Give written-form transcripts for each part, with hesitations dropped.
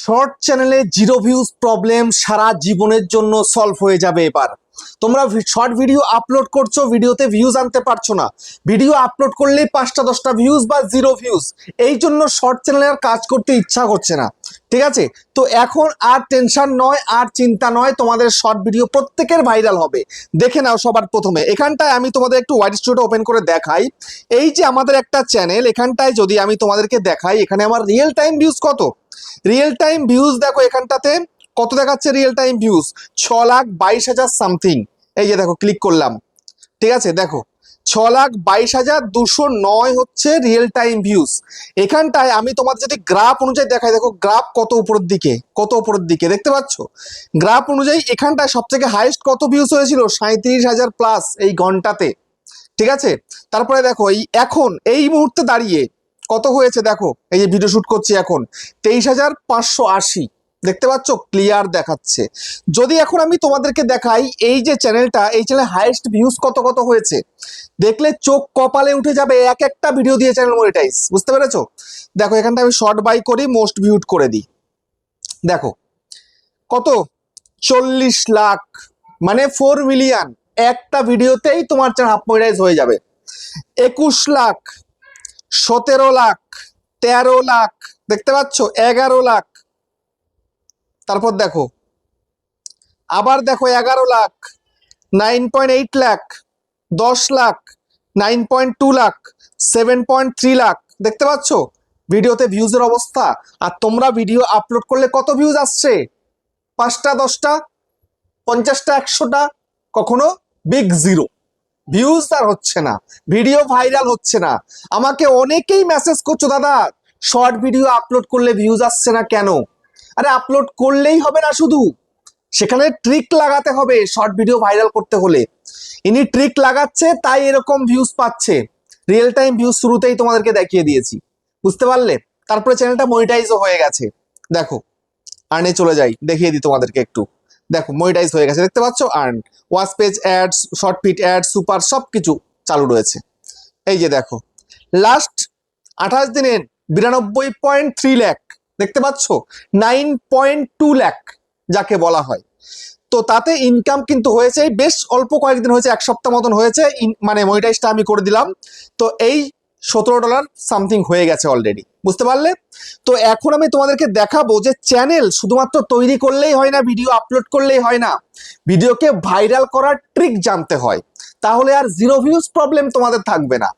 Short চ্যানেলে zero views problem সারা জীবনের জন্য সলভ হয়ে যাবে এবার। তোমরা শর্ট ভিডিও আপলোড করছো, ভিডিওতে ভিউজ আনতে পারছো না, ভিডিও আপলোড করলেই 5টা 10টা ভিউজ বা জিরো ভিউজ, এই জন্য শর্ট চ্যানেলে আর কাজ করতে ইচ্ছা করছে না। ঠিক আছে, তো এখন আর টেনশন নয়, আর চিন্তা নয়, তোমাদের শর্ট ভিডিও প্রত্যেকের ভাইরাল হবে। দেখে নাও, সবার প্রথমে এখানটায় আমি তোমাদের একটু ওয়াইড স্টুডিও ওপেন করে দেখাই। এই যে আমাদের একটা চ্যানেল, এখানটায় যদি আমি তোমাদেরকে দেখাই, এখানে আমার রিয়েল টাইম ভিউজ কত, রিয়েল টাইম ভিউজ দেখো এখানটাতে কত দেখাচ্ছে রিয়েল টাইম ভিউজ, 6,22,000 সামথিং। এই যে দেখো, ক্লিক করলাম, ঠিক আছে, দেখো 6,22,209 হচ্ছে রিয়েল টাইম ভিউজ। এখানটায় আমি তোমাদের যদি গ্রাফ অনুযায়ী দেখাই, দেখো গ্রাফ কত উপরের দিকে, কত উপরের দিকে দেখতে পাচ্ছ। গ্রাফ অনুযায়ী এখানটায় সব থেকে হাইয়েস্ট কত ভিউজ হয়েছিল, 37,000 প্লাস এই ঘন্টাতে। ঠিক আছে, তারপরে দেখো এখন এই মুহূর্তে দাঁড়িয়ে কত হয়েছে দেখো, এই যে ভিডিও শুট করছি এখন 23,580 দেখতে পাচ্ছ, ক্লিয়ার দেখাচ্ছে। যদি এখন আমি তোমাদেরকে দেখাই এই যে চ্যানেলটা, এই চ্যানেলে হাইয়েস্ট ভিউজ কত কত হয়েছে, দেখলে চোখ কপালে উঠে যাবে। এক একটা ভিডিও দিয়ে চ্যানেল মনিটাইজ, বুঝতে পেরেছো। দেখো এখানটা আমি শর্ট বাই করি, মোস্ট ভিউড করে দিই, দেখো কত, 40 লাখ, মানে 4 মিলিয়ন একটা ভিডিওতেই তোমার চ্যানেল হাফ মনিটাইজ হয়ে যাবে। 21 লাখ, 17 লাখ, 13 লাখ দেখতে পাচ্ছ, 11 লাখ, তারপর দেখো আবার দেখো 11 লাখ, 9.8 লাখ, 10 লাখ, 9.2 লাখ, 7.3 লাখ দেখতে পাচ্ছ ভিডিওতে ভিউজের অবস্থা। আর তোমরা ভিডিও আপলোড করলে কত ভিউজ আসছে, 5টা 10টা, 50টা 100টা, কখনো বিগ জিরো ভিউজ আর হচ্ছে না, ভিডিও ভাইরাল হচ্ছে না। আমাকে অনেকেই মেসেজ করছো, দাদা শর্ট ভিডিও আপলোড করলে ভিউজ আসছে না কেন? আরে আপলোড করলেই হবে না, শুধু সেখানে ট্রিক লাগাতে হবে শর্ট ভিডিও ভাইরাল করতে হলে। ইনি ট্রিক লাগাচ্ছে, তাই এরকম ভিউজ পাচ্ছে। রিয়েল টাইম ভিউজ শুরুতেই তোমাদেরকে দেখিয়ে দিয়েছি, বুঝতে পারলে। তারপরে চ্যানেলটা মনিটাইজও হয়ে গেছে, দেখো আর্নে চলে যাই, দেখিয়ে দিই তোমাদেরকে একটু। দেখো মনিটাইজ হয়ে গেছে, দেখতে পাচ্ছ, earn, watch page ads, short fit ad, super সবকিছু চালু রয়েছে। এই যে দেখো লাস্ট 28 দিনের 92.3 লাখ দেখতে পাচ্ছ, 9.2 লাখ যাকে বলা হয়। তো তাতে ইনকাম কিন্তু হয়েছে, বেশ অল্প কয়েকদিন হয়েছে, 1 সপ্তাহ মতন হয়েছে, মানে মনিটাইজটা আমি করে দিলাম। তো এই $17 সামথিং হয়ে গেছে অলরেডি, বুঝতে পারলে। তো এখন আমি তোমাদেরকে দেখাবো যে চ্যানেল শুধুমাত্র তৈরি করলেই হয় না, ভিডিও আপলোড করলেই হয় না, ভিডিওকে ভাইরাল করার ট্রিক জানতে হয়। তাহলে আর জিরো ভিউজ প্রবলেম তোমাদের থাকবে না,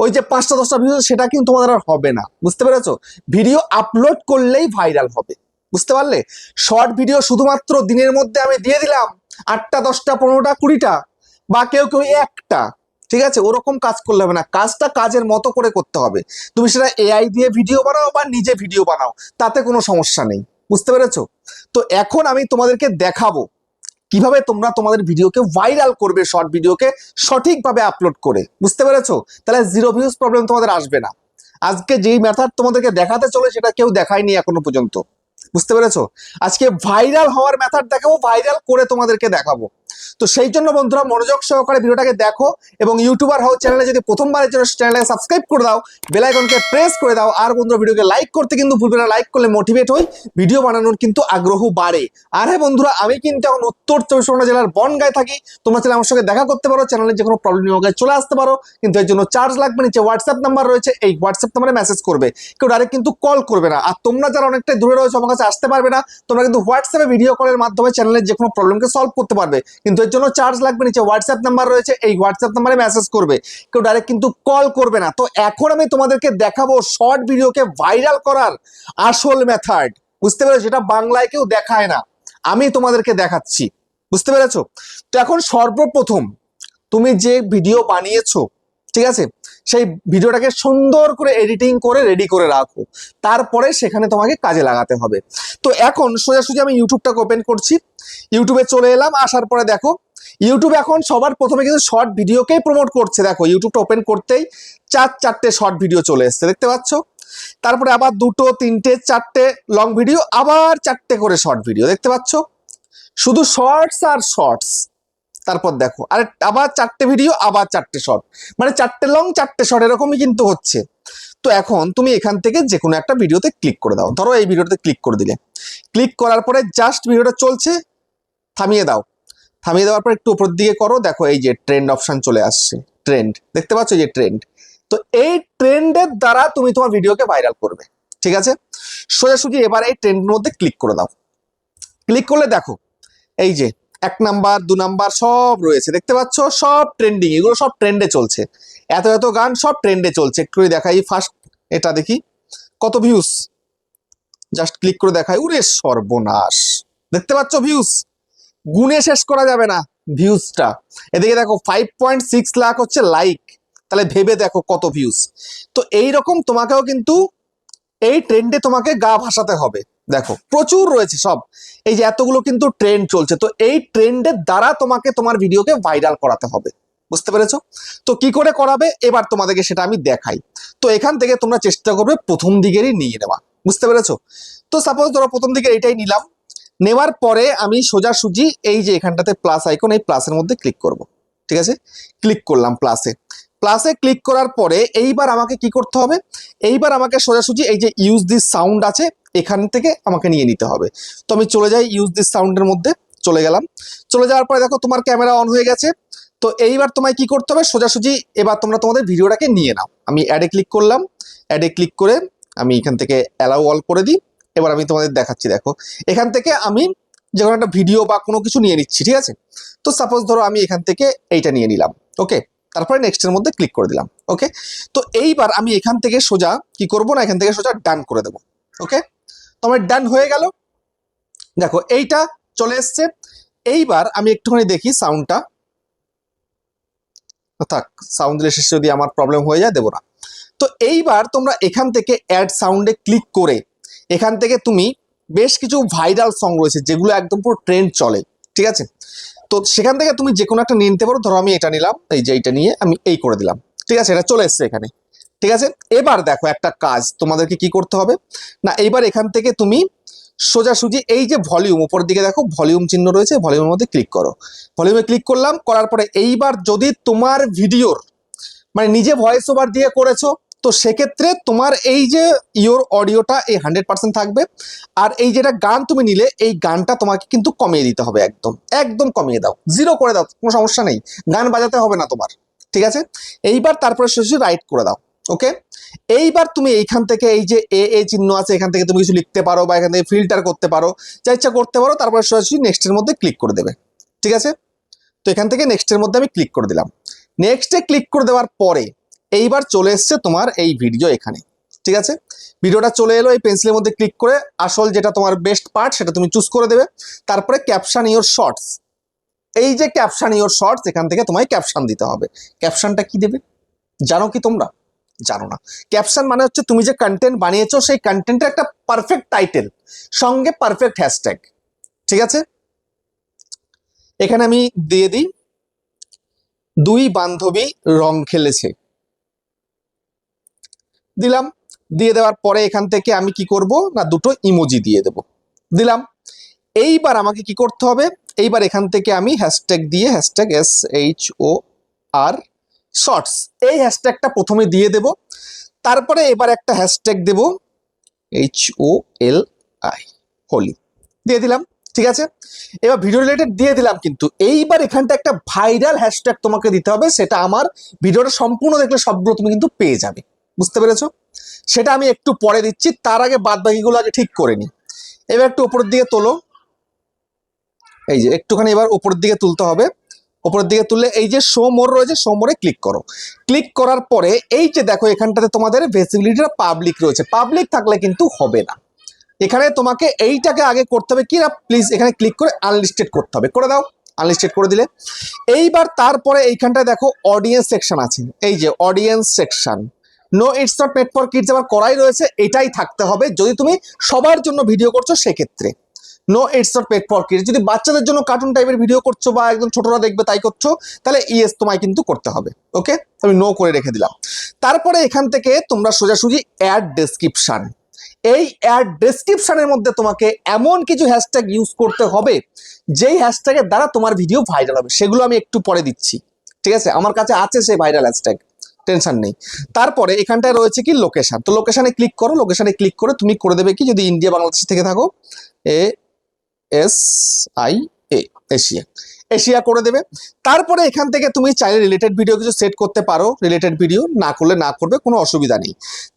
ওই যে 5টা 10টা ভিউজ সেটা কিন্তু তোমাদের আর হবে না, বুঝতে পেরেছো। ভিডিও আপলোড করলেই ভাইরাল হবে, বুঝতে পারলে। শর্ট ভিডিও শুধুমাত্র দিনের মধ্যে আমি দিয়ে দিলাম 8টা 10টা 15টা 20টা, বা কেউ কেউ একটা, ঠিক আছে, ওরকম কাজ করলে হবে না। কাজটা কাজের মতো করে করতে হবে। তুমি সেটা এআই দিয়ে ভিডিও বানাও বা নিজে ভিডিও বানাও, তাতে কোনো সমস্যা নেই, বুঝতে পেরেছো। তো এখন আমি তোমাদেরকে দেখাবো কিভাবে তোমরা তোমাদের ভিডিওকে ভাইরাল করবে, শর্ট ভিডিওকে সঠিকভাবে আপলোড করে, বুঝতে পেরেছো। তাহলে জিরো ভিউজ প্রবলেম তোমাদের আসবে না। আজকে যেই মেথড তোমাদেরকে দেখাতে চলে সেটা কেউ দেখায়নি এখনো পর্যন্ত, বুঝতে পেরেছো। আজকে ভাইরাল হওয়ার মেথড দেখাবো, ভাইরাল করে তোমাদেরকে দেখাবো। তো সেই জন্য বন্ধুরা মনোযোগ সহকারে ভিডিওটাকে দেখো, এবং ইউটিউবার হও, চ্যানেলে যদি প্রথমবারের জন্য চ্যানেলটাকে সাবস্ক্রাইব করে দাও, বেল আইকনকে প্রেস করে দাও। আর বন্ধুরা ভিডিওকে লাইক করতে কিন্তু ভুলবে না, লাইক করলে মোটিভেট হই, ভিডিও বানানোর কিন্তু আগ্রহ বাড়ে। আর হ্যাঁ বন্ধুরা, আমি কিন্তু এখন উত্তর 24 পরগনা জেলার বনগাঁয় থাকি। তোমরা চাইলে আমার সঙ্গে দেখা করতে পারো, চ্যানেলের যে কোনো প্রবলেম নিয়ে চলে আসতে পারো, কিন্তু এর জন্য চার্জ লাগবে। নিচে হোয়াটসঅ্যাপ নাম্বার রয়েছে, এই হোয়াটসঅ্যাপ নাম্বারে মেসেজ করবে, কেউ ডাইরেক্ট কিন্তু কল করবে না। আর তোমরা যারা অনেকটাই দূরে রয়েছে, আমার কাছে আসতে পারবে না, তোমরা কিন্তু হোয়াটসঅ্যাপে ভিডিও কলের মাধ্যমে চ্যানেলের যে কোনো প্রবলেমকে সলভ করতে পারবে, কিন্তু এর জন্য চার্জ লাগবে। নিচে হোয়াটসঅ্যাপ নাম্বার রয়েছে, এই হোয়াটসঅ্যাপ নাম্বারে মেসেজ করবে, কেউ ডাইরেক্ট কিন্তু কল করবে না। তো এখন আমি তোমাদেরকে দেখাবো শর্ট ভিডিওকে ভাইরাল করার আসল মেথড, বুঝতে পেরেছো, যেটা বাংলায় কেউ দেখায় না, আমি তোমাদেরকে দেখাচ্ছি, বুঝতে পেরেছো। তো এখন সর্বপ্রথম তুমি যে ভিডিও বানিয়েছো, ঠিক আছে, সেই ভিডিওটাকে সুন্দর করে এডিটিং করে রেডি করে রাখো, তারপরে সেখানে তোমাকে কাজে লাগাতে হবে। তো এখন সোজাসুজি আমি ইউটিউবটাকে ওপেন করছি, ইউটিউবে চলে এলাম। আসার পরে দেখো ইউটিউব এখন সবার প্রথমে কিন্তু শর্ট ভিডিওকেই প্রমোট করছে। দেখো ইউটিউবটা ওপেন করতেই 4-4টে শর্ট ভিডিও চলে এসছে, দেখতে পাচ্ছ। তারপরে আবার 2-3-4টে লং ভিডিও, আবার 4টে করে শর্ট ভিডিও, দেখতে পাচ্ছ। শুধু শর্টস আর শর্টস। তারপর দেখো আবার 4টে ভিডিও, আবার 4টে শর্ট, মানে 4টে লং 4টে শর্ট, এরকমই কিন্তু হচ্ছে। তো এখন তুমি এখান থেকে যে কোনো একটা ভিডিওতে ক্লিক করে দাও, ধরো এই ভিডিওতে ক্লিক করে দিলে, ক্লিক করার পরে জাস্ট ভিডিওটা চলছে, থামিয়ে দাও, থামিয়ে দেওয়ার পর একটু উপর দিকে করো, দেখো এই যে ট্রেন্ড অপশন চলে আসছে, ট্রেন্ড দেখতে পাচ্ছ, এই যে ট্রেন্ড। তো এই ট্রেন্ডের দ্বারা তুমি তোমার ভিডিওকে ভাইরাল করবে, ঠিক আছে। সোজাসুজি এবার এই ট্রেন্ডের মধ্যে ক্লিক করে দাও, ক্লিক করলে দেখো এই যে 1 নাম্বার 2 নাম্বার সব রয়েছে, দেখতে পাচ্ছ, সব ট্রেন্ডিং, এগুলো সব ট্রেন্ডে চলছে, এত এত গান সব ট্রেন্ডে চলছে। একটু দেখাই ফার্স্ট এটা দেখি কত ভিউজ, জাস্ট ক্লিক করে দেখাই, উরে সর্বনাশ, দেখতে পাচ্ছ ভিউজ, গুণে শেষ করা যাবে না ভিউজটা। এদিকে দেখো 5.6 লাখ হচ্ছে লাইক, তাহলে ভেবে দেখো কত ভিউজ। তো এই রকম তোমাকেও কিন্তু এই ট্রেন্ডে তোমাকে গা ভাসাতে হবে, দেখো প্রচুর রয়েছে সব, এই যে এতগুলো কিন্তু ট্রেন্ড চলছে, তো এই ট্রেন্ডের দ্বারা তোমাকে তোমার ভিডিওকে ভাইরাল করাতে হবে, বুঝতে পেরেছো? তো কি করে করাবে এবার তোমাদেরকে সেটা আমি দেখাই। তো এখান থেকে তোমরা চেষ্টা করবে প্রথম দিকেরই নিয়ে নেওয়া, বুঝতে পেরেছো? তো সাপোজ ধরো প্রথম দিকে এটাই নিলাম, নেওয়ার পরে আমি সোজাসুজি এই যে এখানটাতে প্লাস আইকন, এই প্লাসের মধ্যে ক্লিক করব, ঠিক আছে, ক্লিক করলাম প্লাসে, প্লাসে ক্লিক করার পরে এইবার আমাকে কি করতে হবে, এইবার আমাকে সোজাসুজি এই যে ইউজ দিস সাউন্ড আছে এখান থেকে আমাকে নিয়ে নিতে হবে। তো আমি চলে যাই ইউজ দিস সাউন্ডের মধ্যে, চলে গেলাম, চলে যাওয়ার পরে দেখো তোমার ক্যামেরা অন হয়ে গেছে। তো এইবার তোমায় কি করতে হবে, সোজাসুজি এবার তোমরা তোমাদের ভিডিওটাকে নিয়ে নাও। আমি অ্যাডে ক্লিক করলাম, অ্যাডে ক্লিক করে আমি এখান থেকে অ্যালাউ অল করে দিই। এবার আমি তোমাদের দেখাচ্ছি, দেখো এখান থেকে আমি যে কোনো একটা ভিডিও বা কোনো কিছু নিয়ে নিচ্ছি, ঠিক আছে। তো সাপোজ ধরো আমি এখান থেকে এইটা নিয়ে নিলাম, ওকে, তারপরে নেক্সটের মধ্যে ক্লিক করে দিলাম, ওকে। তো এইবার আমি এখান থেকে সোজা কি করব না, এখান থেকে সোজা ডান করে দেবো, ওকে। তো আমার ডান হয়ে গেল, দেখো এইটা চলে এসছে। এইবার আমি একটুখানি দেখি সাউন্ডটা, থাক সাউন্ড দিলে শেষে যদি আমার প্রবলেম হয়ে যায় দেবো না। তো এইবার তোমরা এখান থেকে অ্যাড সাউন্ডে ক্লিক করে এখান থেকে তুমি বেশ কিছু ভাইরাল সং রয়েছে যেগুলো একদম পুরো ট্রেন্ড চলে, ঠিক আছে। তো সেখান থেকে তুমি যে কোনো একটা নিয়ে নিতে পারো, ধরো আমি এটা নিলাম, এই যে এইটা নিয়ে আমি এই করে দিলাম, ঠিক আছে, এটা চলে এসছে এখানে, ঠিক আছে। এবার দেখো একটা কাজ তোমাদেরকে কি করতে হবে না, এইবার এখান থেকে তুমি সোজাসুজি এই যে ভলিউম, উপর দিকে দেখো ভলিউম চিহ্ন রয়েছে, ভলিউমের মধ্যে ক্লিক করো, ভলিউমে ক্লিক করলাম, করার পরে এইবার যদি তোমার ভিডিওর মানে নিজে ভয়েস ওভার দিয়ে করেছো, তো সেক্ষেত্রে তোমার এই যে ইওর অডিওটা এই 100% থাকবে, আর এই যেটা গান তুমি নিলে এই গানটা তোমাকে কিন্তু কমিয়ে দিতে হবে, একদম একদম কমিয়ে দাও, 0 করে দাও, কোনো সমস্যা নেই, গান বাজাতে হবে না তোমার, ঠিক আছে। এইবার তারপরে সোজাসুজি রাইট করে দাও, ওকে। এইবার তুমি এইখান থেকে এই যে এ চিহ্ন আছে, এখান থেকে তুমি কিছু লিখতে পারো বা এখান থেকে ফিল্টার করতে পারো, যা ইচ্ছা করতে পারো, তারপরে সোজাসুজি নেক্সটের মধ্যে ক্লিক করে দেবে, ঠিক আছে। তো এখান থেকে নেক্সটের মধ্যে আমি ক্লিক করে দিলাম, নেক্সটে ক্লিক করে দেওয়ার পরে এইবার চলে এসছে তোমার এই ভিডিও এখানে, ঠিক আছে। ভিডিওটা চলে এলো, এই পেন্সিলের মধ্যে ক্লিক করে আসল যেটা তোমার বেস্ট পার্ট সেটা তুমি চুজ করে দেবে। তারপরে ক্যাপশন ইওর শর্টস, এই যে ক্যাপশন ইওর শর্টস, এখান থেকে তোমায় ক্যাপশন দিতে হবে। ক্যাপশনটা কি দেবে জানো কি তোমরা? জানো না। ক্যাপশন মানে হচ্ছে তুমি যে কন্টেন্ট বানিয়েছো সেই কন্টেন্টের একটা পারফেক্ট টাইটেল সঙ্গে পারফেক্ট হ্যাশট্যাগ, ঠিক আছে। এখানে আমি দিয়ে দিই 2 বান্ধবী রং খেলেছে, দিলাম। দিয়ে দেওয়ার পরে এখান থেকে আমি কি করব না, দুটো ইমোজি দিয়ে দেব, দিলাম। এইবার আমাকে কি করতে হবে, এইবার এখান থেকে আমি হ্যাশট্যাগ দিয়ে, হ্যাশট্যাগ SHOR শর্টস, এই হ্যাশট্যাগটা প্রথমে দিয়ে দেব। তারপরে এবার একটা হ্যাশট্যাগ দেব HOLI, হোলি, দিয়ে দিলাম, ঠিক আছে। এবার ভিডিও রিলেটেড দিয়ে দিলাম, কিন্তু এইবার এখানটা একটা ভাইরাল হ্যাশট্যাগ তোমাকে দিতে হবে, সেটা আমার ভিডিওটা সম্পূর্ণ দেখলে সবগুলো তুমি কিন্তু পেয়ে যাবে, বুঝতে পেরেছো? সেটা আমি একটু পরে দিচ্ছি, তার আগে বাদ বাকিগুলো আগে ঠিক করে নিই। এবার একটু উপরের দিকে তোলো, এই যে একটুখানি এবার উপরের দিকে তুলতে হবে। উপরের দিকে তুললে এই যে শো মোর রয়েছে, শো মোরে ক্লিক করো। ক্লিক করার পরে এই যে দেখো এখানটাতে তোমাদের ভিজিবিলিটিটা পাবলিক রয়েছে, পাবলিক থাকলে কিন্তু হবে না। এখানে তোমাকে এইটাকে আগে করতে হবে কি না, প্লিজ এখানে ক্লিক করে আনলিস্টেড করতে হবে, করে দাও, আনলিস্টেড করে দিলে। এইবার তারপরে এইখানটায় দেখো অডিয়েন্স সেকশন আছে, এই যে audience section, no it's not made for kids আমার করাই রয়েছে, এটাই থাকতে হবে যদি তুমি সবার জন্য ভিডিও করছো সেক্ষেত্রে। No it's not made for kids, যদি বাচ্চাদের জন্য কার্টুন টাইপের ভিডিও করছো বা একদম ছোটরা দেখবে তাই করছো, তাহলে ইয়েস তোমায় কিন্তু করতে হবে, ওকে। আমি নো করে রেখে দিলাম। তারপরে এখান থেকে তোমরা সোজাসুজি অ্যাড ডেসক্রিপশন, এই অ্যাড ডেসক্রিপশনের মধ্যে তোমাকে এমন কিছু হ্যাশট্যাগ ইউজ করতে হবে যেই হ্যাশট্যাগের দ্বারা তোমার ভিডিও ভাইরাল হবে, সেগুলো আমি একটু পরে দিচ্ছি, ঠিক আছে। আমার কাছে আছে সেই ভাইরাল হ্যাশট্যাগ, টেনশন নেই। তারপরে এখানটায় রয়েছে কি লোকেশন, তো লোকেশনে ক্লিক করো, লোকেশনে ক্লিক করে তুমি করে দেবে কি, যদি ইন্ডিয়া বাংলাদেশ থেকে থাকো ASIA, এশিয়া, এশিয়া করে দেবে। তারপরে এখান থেকে তুমি চাইলে রিলেটেড ভিডিও কিছু সেট করতে পারো, রিলেটেড ভিডিও না করলে না করবে, কোনো অসুবিধা নেই।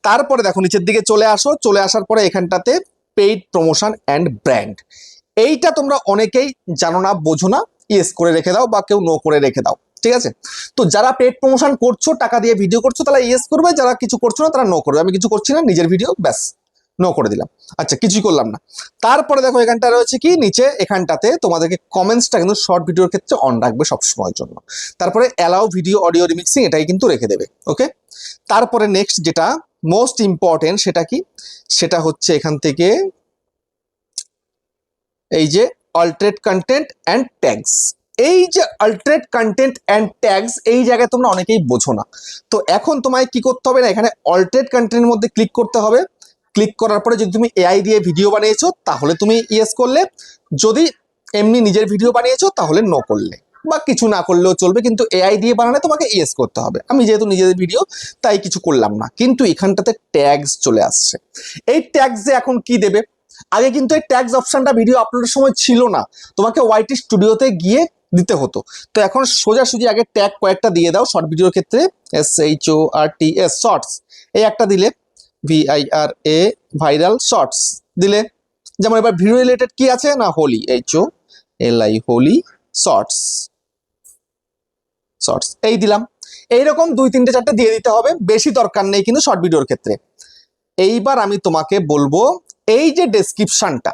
তারপরে দেখো নিচের দিকে চলে আসো, চলে আসার পরে এখানটাতে পেইড প্রমোশন অ্যান্ড ব্র্যান্ড, এইটা তোমরা অনেকেই জানো না, বোঝো না, ইয়েস করে রেখে দাও বা কেউ নো করে রেখে দাও, ঠিক আছে। তো যারা পেড প্রমোশন করছো, টাকা দিয়ে ভিডিও করছো, তারা ইয়েস করবে, যারা কিছু করছো না তারা নো করবে। আমি কিছু করছি না, নিজের ভিডিও, ব্যাস নো করে দিলাম। আচ্ছা, কিছুই করলাম না। তারপরে দেখো এখানটা রয়েছে কি, নিচে এখানটাতে তোমাদেরকে কমেন্টসটা কিন্তু শর্ট ভিডিওর ক্ষেত্রে অন রাখবে সবসময়ের জন্য। তারপরে অ্যালাউ ভিডিও অডিও রিমিক্সিং, এটাই কিন্তু রেখে দেবে, ওকে। তারপরে নেক্সট যেটা মোস্ট ইম্পর্টেন্ট, সেটা কি, সেটা হচ্ছে এখান থেকে এই যে অল্টারেট কন্টেন্ট অ্যান্ড ট্যাগস, এই যে অল্টারেট কন্টেন্ট অ্যান্ড ট্যাগস, এই জায়গায় তোমরা অনেকেই বোঝো না। তো এখন তোমায় কি করতে হবে না, এখানে অল্টারেট কন্টেন্টের মধ্যে ক্লিক করতে হবে। ক্লিক করার পরে যদি তুমি এআই দিয়ে ভিডিও বানিয়েছো তাহলে তুমি ইয়েস করলে, যদি এমনি নিজের ভিডিও বানিয়েছো তাহলে নো করলে, বা কিছু না করলেও চলবে, কিন্তু এআই দিয়ে বানালে তোমাকে ইয়েস করতে হবে। আমি যেহেতু নিজের ভিডিও তাই কিছু করলাম না, কিন্তু এখানটাতে ট্যাগস চলে আসছে। এই ট্যাগসে এখন কি দেবে, আগে কিন্তু এই ট্যাগস অপশনটা ভিডিও আপলোডের সময় ছিল না, তোমাকে ওয়াইটি স্টুডিওতে গিয়ে দিতে হতো। তো এখন সোজাসুজি আগে ট্যাগ কয়েকটা দিয়ে দাও শর্ট ভিডিওর ক্ষেত্রে, SHORTS শর্টস, এই একটা দিলে, VIRA ভাইরাল শর্টস দিলে। যেমন এবার ভিডিও রিলেটেড কি আছে না, Holi, HOLI Holi shorts, shorts এই দিলাম। এইরকম 2-3-4টে দিয়ে দিতে হবে, বেশি দরকার নেই কিন্তু শর্ট ভিডিওর ক্ষেত্রে। এইবার আমি তোমাকে বলবো, এই যে ডেসক্রিপশনটা,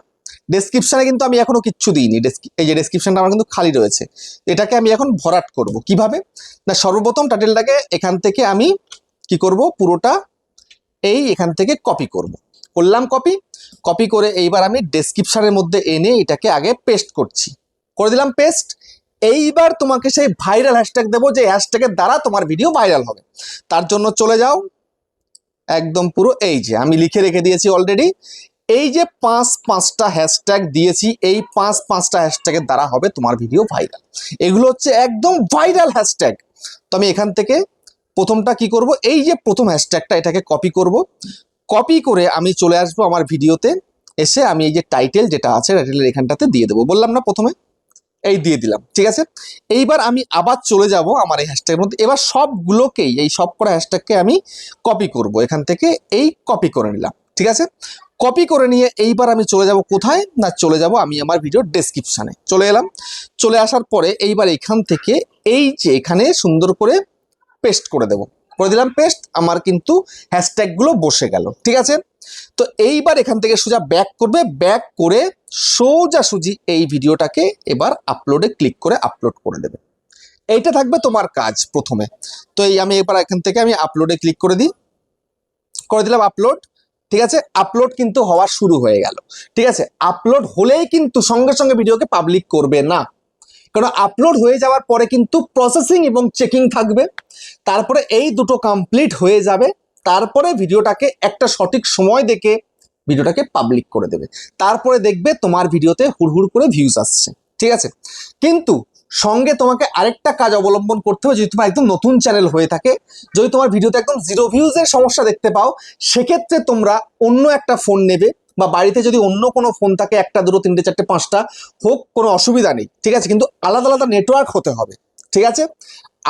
ডেসক্রিপশনে কিন্তু আমি এখনো কিচ্ছু দিইনি, এই যে ডেসক্রিপশনটা আমার কিন্তু খালি রয়েছে, এটাকে আমি এখন ভরাট করব কিভাবে না, সর্বপ্রথম টাইটেলটাকে এখান থেকে আমি কি করব, পুরোটা এই এখান থেকে কপি করলাম, কপি করে এইবার আমি ডেসক্রিপশনের মধ্যে এনে এটাকে আগে পেস্ট করে দিলাম পেস্ট। এইবার তোমাকে সেই ভাইরাল হ্যাশট্যাগ দেবো, যে হ্যাশট্যাগের দ্বারা তোমার ভিডিও ভাইরাল হবে। তার জন্য চলে যাও একদম পুরো, এই যে আমি লিখে রেখে দিয়েছি অলরেডি, এই যে 5-5টা হ্যাশট্যাগ দিয়েছি, এই 5-5টা হ্যাশট্যাগের দ্বারা হবে তোমার ভিডিও ভাইরাল। এগুলো হচ্ছে একদম ভাইরাল হ্যাশট্যাগ। তো আমি এখান থেকে প্রথমটা কি করব, এই যে প্রথম হ্যাশট্যাগটা, এটাকে কপি করে আমি চলে আসবো আমার ভিডিওতে, এসে আমি এই যে টাইটেল যেটা আছে, টাইটেলের এখানটাতে দিয়ে দেবো, বললাম না প্রথমে, এই দিয়ে দিলাম, ঠিক আছে। এইবার আমি আবার চলে যাব আমার এই হ্যাশট্যাগের মধ্যে, এবার সবগুলোকেই, এই সব করা হ্যাশট্যাগকে আমি কপি করব, এখান থেকে এই কপি করে নিলাম, ঠিক আছে। কপি করে নিয়ে এইবার আমি চলে যাব কোথায় না, চলে যাব আমি আমার ভিডিওর ডেসক্রিপশানে চলে এলাম। চলে আসার পরে এইবার এখান থেকে এই যে এখানে সুন্দর করে পেস্ট করে দিলাম পেস্ট, আমার কিন্তু হ্যাশট্যাগুলো বসে গেল, ঠিক আছে। তো এইবার এখান থেকে সোজা ব্যাক করবে, ব্যাক করে সোজাসুজি এই ভিডিওটাকে এবার আপলোডে ক্লিক করে আপলোড করে দেবে। এইটা থাকবে তোমার কাজ প্রথমে। তো এই আমি এবার এখান থেকে আমি আপলোডে ক্লিক করে দিলাম আপলোড, ঠিক আছে। আপলোড কিন্তু হওয়া শুরু হয়ে গেল, ঠিক আছে। আপলোড হলেই কিন্তু সঙ্গে সঙ্গে ভিডিওকে পাবলিক করবে না, কারণ আপলোড হয়ে যাওয়ার পরে কিন্তু প্রসেসিং এবং চেকিং থাকবে। তারপরে এই দুটো কমপ্লিট হয়ে যাবে, তারপরে ভিডিওটাকে একটা সঠিক সময় দেখে ভিডিওটাকে পাবলিক করে দেবে। তারপরে দেখবে তোমার ভিডিওতে হুড়হুড় করে ভিউজ আসছে, ঠিক আছে। কিন্তু সঙ্গে তোমাকে আরেকটা কাজ অবলম্বন করতে হবে, যদি তোমার একদম নতুন চ্যানেল হয়ে থাকে, যদি তোমার ভিডিওতে একদম 0 ভিউজের সমস্যা দেখতে পাও, সেক্ষেত্রে তোমরা অন্য একটা ফোন নেবে, বা বাড়িতে যদি অন্য কোনো ফোন থাকে, 1টা 2টো 3টে 4টে 5টা হোক, কোনো অসুবিধা নেই, ঠিক আছে। কিন্তু আলাদা আলাদা নেটওয়ার্ক হতে হবে, ঠিক আছে।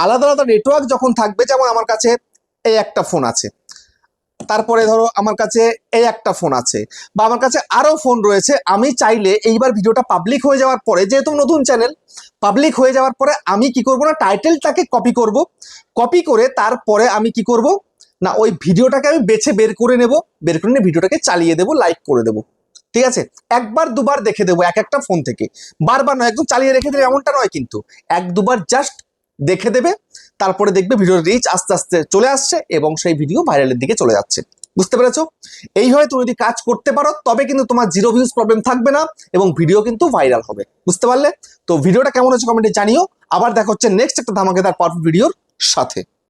আলাদা আলাদা নেটওয়ার্ক যখন থাকবে, যেমন আমার কাছে এই একটা ফোন আছে, তারপরে ধরো আমার কাছে এই একটা ফোন আছে, বা আমার কাছে আরো ফোন রয়েছে, আমি চাইলে এইবার ভিডিওটা পাবলিক হয়ে যাওয়ার পরে, যেহেতু নতুন চ্যানেল, পাবলিক হয়ে যাওয়ার পরে আমি কি করব না, টাইটেলটাকে কপি করে তারপরে আমি কি করব না, ওই ভিডিওটাকে আমি বেছে বের করে নিয়ে ভিডিওটাকে চালিয়ে দেবো, লাইক করে দেবো, ঠিক আছে। 1-2বার দেখে দেবো একটা ফোন থেকে, বারবার নয়, একদম চালিয়ে রেখে দেবে এমনটা নয়, কিন্তু 1-2বার জাস্ট দেখে দেবে, তারপরে দেখবে ভিডিওর রিচ আস্তে আস্তে চলে আসছে এবং সেই ভিডিও ভাইরালের দিকে চলে যাচ্ছে। বুঝতে পেরেছো? এইভাবে তুমি যদি কাজ করতে পারো, তবে কিন্তু তোমার 0 ভিউজ প্রবলেম থাকবে না এবং ভিডিও কিন্তু ভাইরাল হবে। বুঝতে পারলে? তো ভিডিওটা কেমন হচ্ছে কমেন্টে জানিও। আবার দেখা হচ্ছে নেক্সট একটা ধামাকেদার পাওয়ারফুল ভিডিওর সাথে।